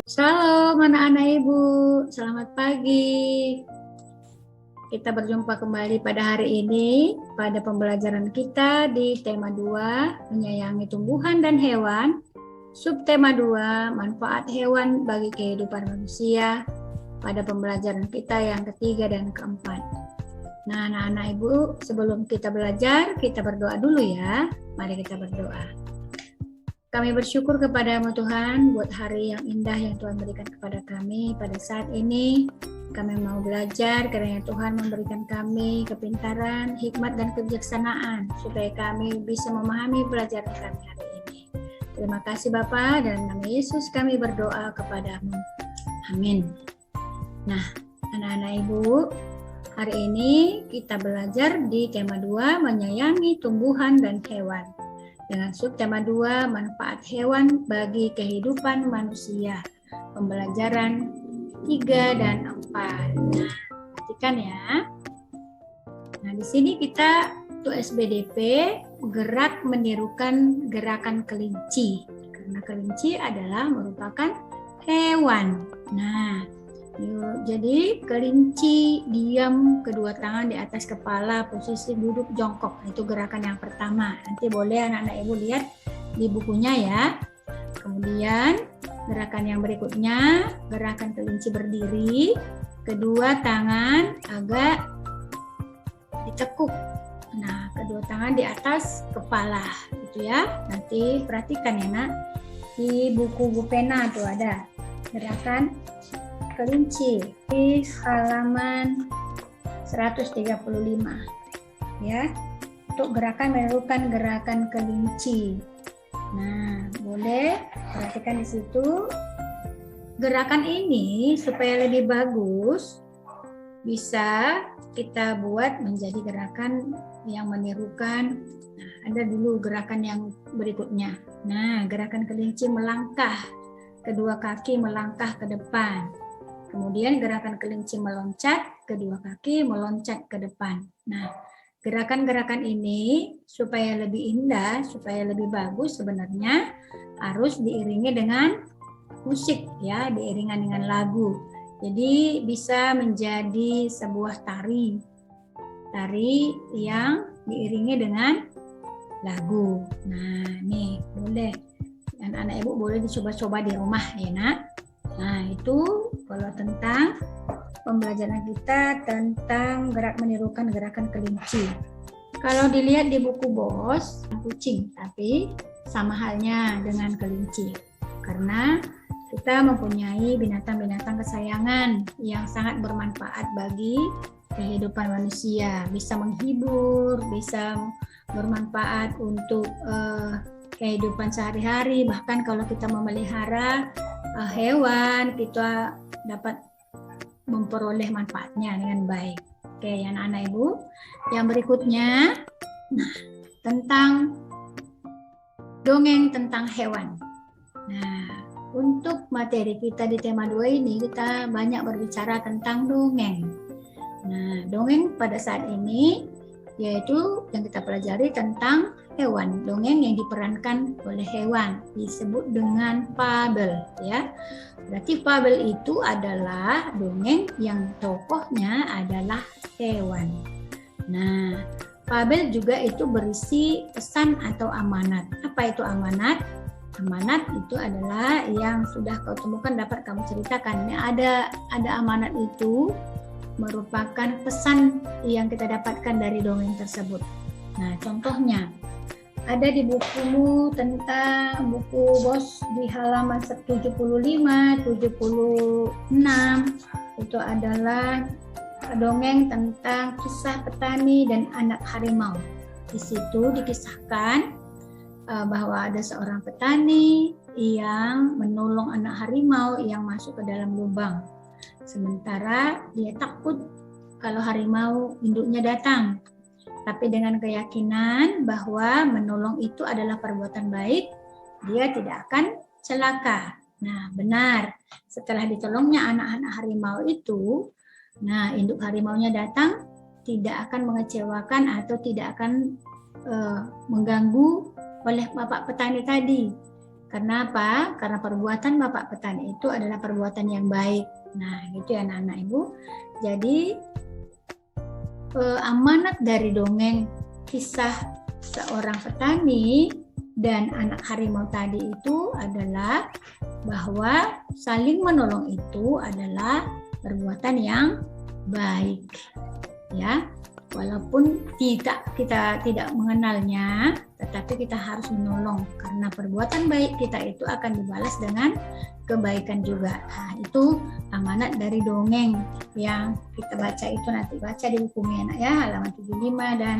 Shalom anak-anak ibu, selamat pagi. Kita berjumpa kembali pada hari ini pada pembelajaran kita di tema 2, menyayangi tumbuhan dan hewan. Subtema 2, manfaat hewan bagi kehidupan manusia pada pembelajaran kita yang ketiga dan keempat. Nah, anak-anak ibu, sebelum kita belajar, kita berdoa dulu ya. Mari kita berdoa. Kami bersyukur kepadamu Tuhan buat hari yang indah yang Tuhan berikan kepada kami pada saat ini. Kami mau belajar karena Tuhan memberikan kami kepintaran, hikmat dan kebijaksanaan supaya kami bisa memahami pelajaran kami hari ini. Terima kasih Bapa, dan nama Yesus kami berdoa kepadamu. Amin. Nah, anak-anak ibu, hari ini kita belajar di tema 2, menyayangi tumbuhan dan hewan. Dengan subtema 2, manfaat hewan bagi kehidupan manusia. Pembelajaran 3 dan 4. Nah, perhatikan ya. Nah, di sini kita untuk SBDP gerak menirukan gerakan kelinci. Karena kelinci adalah merupakan hewan. Nah, jadi kelinci diam, kedua tangan di atas kepala, posisi duduk jongkok. Itu gerakan yang pertama. Nanti boleh anak-anak ibu lihat di bukunya ya. Kemudian gerakan yang berikutnya, gerakan kelinci berdiri, kedua tangan agak ditekuk. Nah, kedua tangan di atas kepala, gitu ya. Nanti perhatikan ya nak, di buku pena tuh ada gerakan kelinci di halaman 135 ya, untuk gerakan menirukan gerakan kelinci. Nah, boleh perhatikan di situ. Gerakan ini supaya lebih bagus bisa kita buat menjadi gerakan yang menirukan. Nah, ada dulu gerakan yang berikutnya. Nah, gerakan kelinci melangkah, kedua kaki melangkah ke depan. Kemudian gerakan kelinci meloncat, kedua kaki meloncat ke depan. Nah, gerakan-gerakan ini supaya lebih indah, supaya lebih bagus sebenarnya harus diiringi dengan musik ya, diiringan dengan lagu. Jadi bisa menjadi sebuah tari yang diiringi dengan lagu. Nah, nih boleh anak-anak ibu boleh dicoba-coba di rumah ya nak. Nah, itu kalau tentang pembelajaran kita tentang gerak menirukan gerakan kelinci. Kalau dilihat di buku BOS, kucing, tapi sama halnya dengan kelinci. Karena kita mempunyai binatang-binatang kesayangan yang sangat bermanfaat bagi kehidupan manusia. Bisa menghibur, bisa bermanfaat untuk kehidupan sehari-hari. Bahkan kalau kita memelihara hewan, kita dapat memperoleh manfaatnya dengan baik. Oke, anak-anak ibu. Yang berikutnya, nah, tentang dongeng tentang hewan. Nah, untuk materi kita di tema 2 ini, kita banyak berbicara tentang dongeng. Nah, dongeng pada saat ini yaitu yang kita pelajari tentang hewan, dongeng yang diperankan oleh hewan disebut dengan fabel ya. Berarti fabel itu adalah dongeng yang tokohnya adalah hewan. Nah, fabel juga itu berisi pesan atau amanat. Apa itu amanat? Amanat itu adalah yang sudah kau temukan dapat kamu ceritakan. Ada amanat itu merupakan pesan yang kita dapatkan dari dongeng tersebut. Nah, contohnya ada di bukumu tentang buku BOS di halaman 75, 76 itu adalah dongeng tentang kisah petani dan anak harimau. Di situ dikisahkan bahwa ada seorang petani yang menolong anak harimau yang masuk ke dalam lubang. Sementara dia takut kalau harimau induknya datang. Tapi dengan keyakinan bahwa menolong itu adalah perbuatan baik, dia tidak akan celaka. Nah, benar. Setelah ditolongnya anak-anak harimau itu, nah induk harimaunya datang, tidak akan mengecewakan atau tidak akan mengganggu oleh bapak petani tadi. Karena apa? Karena perbuatan Bapak petani itu adalah perbuatan yang baik. Nah, gitu ya anak-anak Ibu. Jadi amanat dari dongeng kisah seorang petani dan anak harimau tadi itu adalah bahwa saling menolong itu adalah perbuatan yang baik. Ya. Walaupun kita tidak mengenalnya, tetapi kita harus menolong karena perbuatan baik kita itu akan dibalas dengan kebaikan juga. Nah, itu amanat dari dongeng yang kita baca itu, nanti baca di bukunya anak ya, halaman 75 dan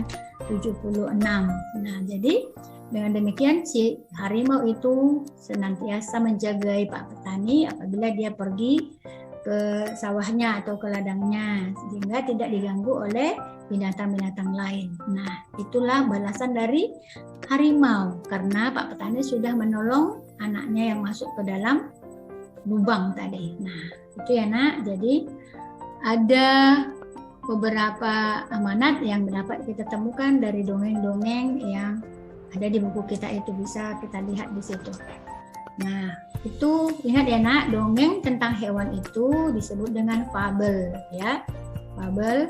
76. Nah, jadi dengan demikian si harimau itu senantiasa menjagai Pak Petani apabila dia pergi ke sawahnya atau ke ladangnya sehingga tidak diganggu oleh binatang-binatang lain. Nah, itulah balasan dari harimau karena Pak Petani sudah menolong anaknya yang masuk ke dalam lubang tadi. Nah, itu ya Nak. Jadi ada beberapa amanat yang dapat kita temukan dari dongeng-dongeng yang ada di buku kita itu, bisa kita lihat di situ. Nah, itu ingat ya Nak, dongeng tentang hewan itu disebut dengan fabel ya. Fabel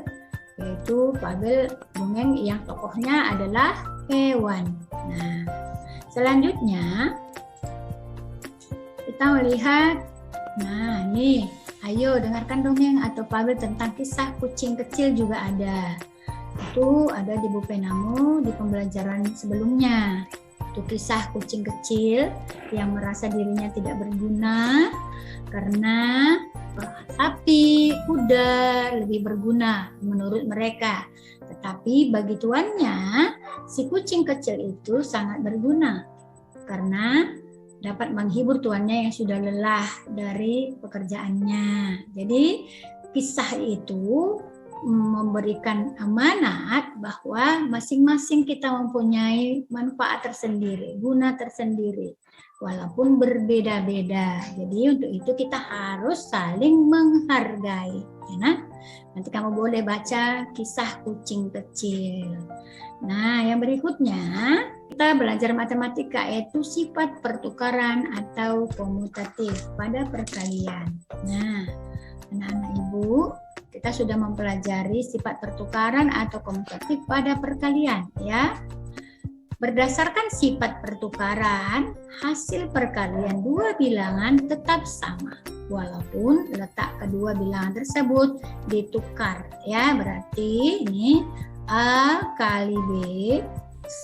yaitu fabel dongeng yang tokohnya adalah hewan. Nah, selanjutnya kita melihat, nah nih, ayo dengarkan dongeng atau fabel tentang kisah kucing kecil juga ada. Itu ada di buku penamu di pembelajaran sebelumnya. Itu kisah kucing kecil yang merasa dirinya tidak berguna karena sapi, kuda lebih berguna menurut mereka. Tetapi bagi tuannya, si kucing kecil itu sangat berguna karena dapat menghibur tuannya yang sudah lelah dari pekerjaannya. Jadi kisah itu memberikan amanat bahwa masing-masing kita mempunyai manfaat tersendiri, guna tersendiri. Walaupun berbeda-beda. Jadi untuk itu kita harus saling menghargai. Ya, nah? Nanti kamu boleh baca kisah kucing kecil. Nah, yang berikutnya kita belajar matematika yaitu sifat pertukaran atau komutatif pada perkalian. Nah, anak-anak Ibu, kita sudah mempelajari sifat pertukaran atau komutatif pada perkalian ya. Berdasarkan sifat pertukaran, hasil perkalian dua bilangan tetap sama walaupun letak kedua bilangan tersebut ditukar ya. Berarti ini A kali B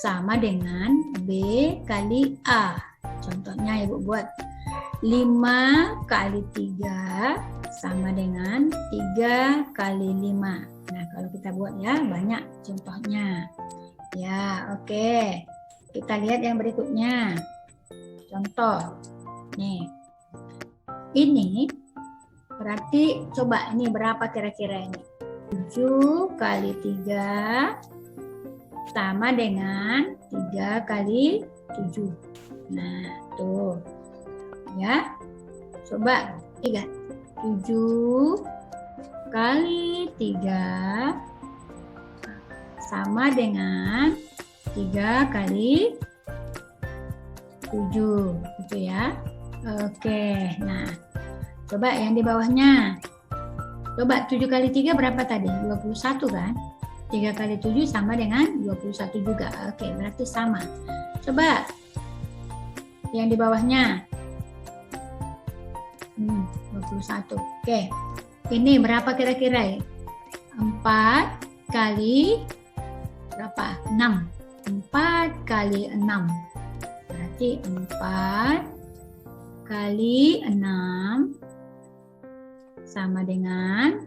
sama dengan B kali A. Contohnya Ibu buat 5 kali 3 sama dengan 3 kali 5. Nah, kalau kita buat ya banyak contohnya. Ya, oke. Kita lihat yang berikutnya. Contoh. Nih. Ini berarti coba ini berapa kira-kira ini? 7 kali 3 sama dengan 3 kali 7. Nah, tuh. Ya. Coba 3. 7 kali 3 sama dengan 3 kali 7 gitu ya. Oke, nah coba yang di bawahnya. Coba 7 kali 3 berapa tadi? 21 kan? 3 kali 7 sama dengan 21 juga. Oke, berarti sama. Coba yang di bawahnya. 21. Oke. Ini berapa kira-kira? 4 kali berapa? 6. 4 kali 6. Berarti 4 kali 6 sama dengan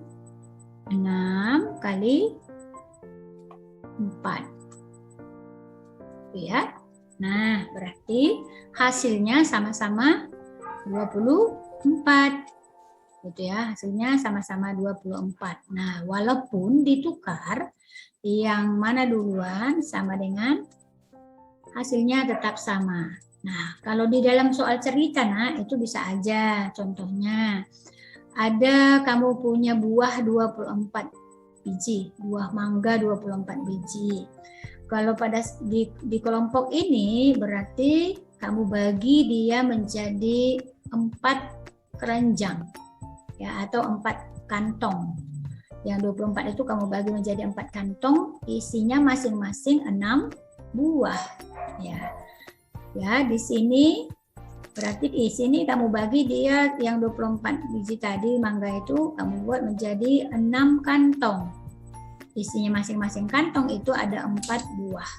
6 kali 4. Ya. Nah, berarti hasilnya sama-sama 24. Gitu ya, hasilnya sama-sama 24. Nah, walaupun ditukar, yang mana duluan sama dengan hasilnya tetap sama. Nah, kalau di dalam soal cerita, nah itu bisa aja. Contohnya, ada kamu punya buah 24 biji, buah mangga 24 biji. Kalau pada di kelompok ini berarti kamu bagi dia menjadi 4 keranjang ya, atau 4 kantong. Yang 24 itu kamu bagi menjadi 4 kantong, isinya masing-masing 6 buah ya. Ya, di sini berarti di sini kamu bagi dia yang 24 biji tadi mangga itu kamu buat menjadi 6 kantong. Isinya masing-masing kantong itu ada 4 buah.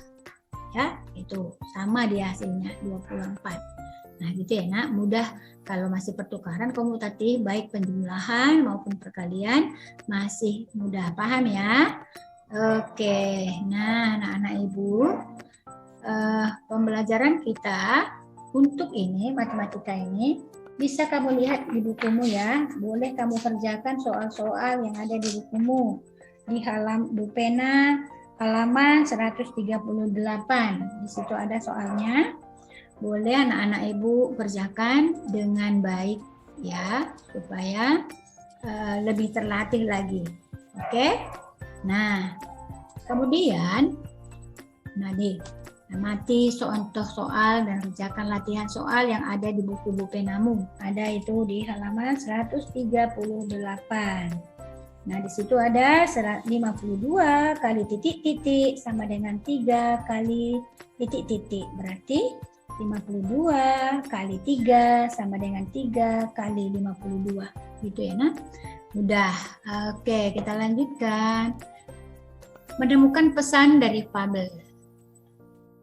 Ya, itu sama dia hasilnya 24. Nah, gitu ya, Nak. Mudah kalau masih pertukaran komutatif baik penjumlahan maupun perkalian masih mudah paham ya. Oke. Nah, anak-anak Ibu, pembelajaran kita untuk ini matematika ini bisa kamu lihat di bukumu ya. Boleh kamu kerjakan soal-soal yang ada di bukumu di buku pena halaman 138. Di situ ada soalnya. Boleh anak-anak Ibu kerjakan dengan baik ya, supaya lebih terlatih lagi. Oke? Nah, kemudian amati contoh soal dan kerjakan latihan soal yang ada di buku penamu. Ada itu di halaman 138. Nah, di situ ada 52 kali titik-titik sama dengan 3 kali titik-titik. Berarti 52 kali 3 sama dengan 3 kali 52. Gitu ya, Nak? Mudah. Oke, kita lanjutkan. Menemukan pesan dari fabel.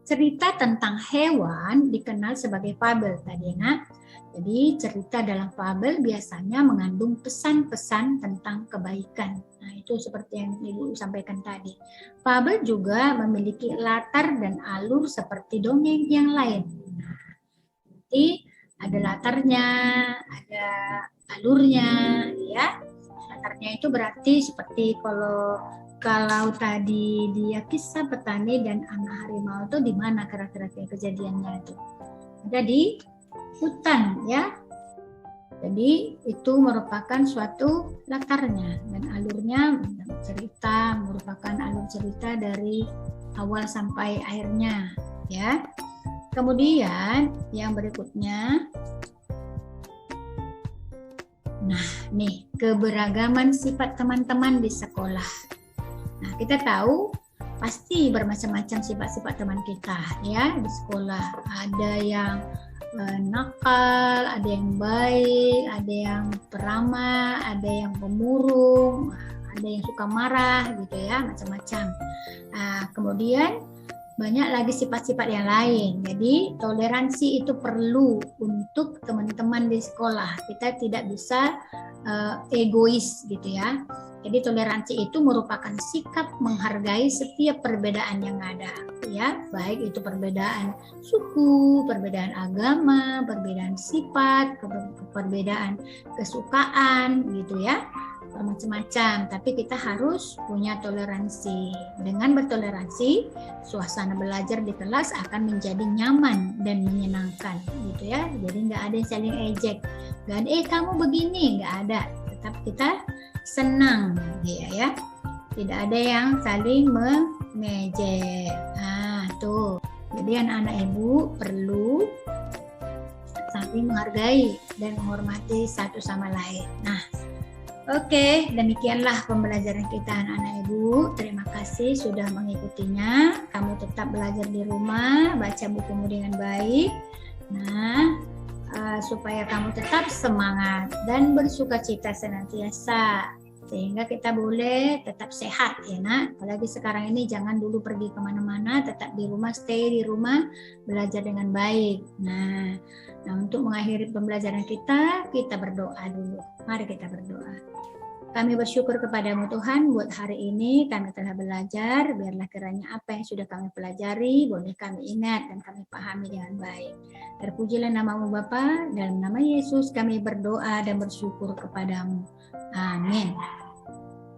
Cerita tentang hewan dikenal sebagai fabel tadi, Nak. Jadi cerita dalam fabel biasanya mengandung pesan-pesan tentang kebaikan. Nah, itu seperti yang Ibu sampaikan tadi. Fabel juga memiliki latar dan alur seperti dongeng yang lain. Nah, jadi ada latarnya, ada alurnya, ya. Latarnya itu berarti seperti kalau tadi dia kisah petani dan anak harimau itu di mana kira-kira kejadiannya itu? Ada di hutan ya. Jadi itu merupakan suatu latarnya dan alurnya cerita merupakan alur cerita dari awal sampai akhirnya ya. Kemudian yang berikutnya, nah nih, keberagaman sifat teman-teman di sekolah. Nah, kita tahu pasti bermacam-macam sifat-sifat teman kita ya di sekolah. Ada yang nakal, ada yang baik, ada yang peramah, ada yang pemurung, ada yang suka marah gitu ya, macam-macam. Nah, kemudian banyak lagi sifat-sifat yang lain. Jadi toleransi itu perlu untuk teman-teman di sekolah. Kita tidak bisa egois gitu ya. Jadi toleransi itu merupakan sikap menghargai setiap perbedaan yang ada, ya, baik itu perbedaan suku, perbedaan agama, perbedaan sifat, perbedaan kesukaan, gitu ya, bermacam-macam. Tapi kita harus punya toleransi. Dengan bertoleransi, suasana belajar di kelas akan menjadi nyaman dan menyenangkan, gitu ya. Jadi nggak ada yang saling ejek, nggak ada kamu begini, nggak ada. Tetap kita senang ya, tidak ada yang saling mengejek. Nah tuh, jadi anak-anak Ibu perlu saling menghargai dan menghormati satu sama lain. Nah, oke, demikianlah pembelajaran kita anak-anak Ibu. Terima kasih sudah mengikutinya. Kamu tetap belajar di rumah, baca bukumu dengan baik. Nah, supaya kamu tetap semangat dan bersukacita senantiasa, sehingga kita boleh tetap sehat ya Nak. Apalagi sekarang ini jangan dulu pergi kemana-mana, tetap di rumah, stay di rumah, belajar dengan baik. Nah untuk mengakhiri pembelajaran kita berdoa dulu. Mari kita berdoa. Kami bersyukur kepadamu Tuhan buat hari ini kami telah belajar. Biarlah kiranya apa yang sudah kami pelajari boleh kami ingat dan kami pahami dengan baik. Terpujilah namamu Bapa, dalam nama Yesus kami berdoa dan bersyukur kepadamu. Amin.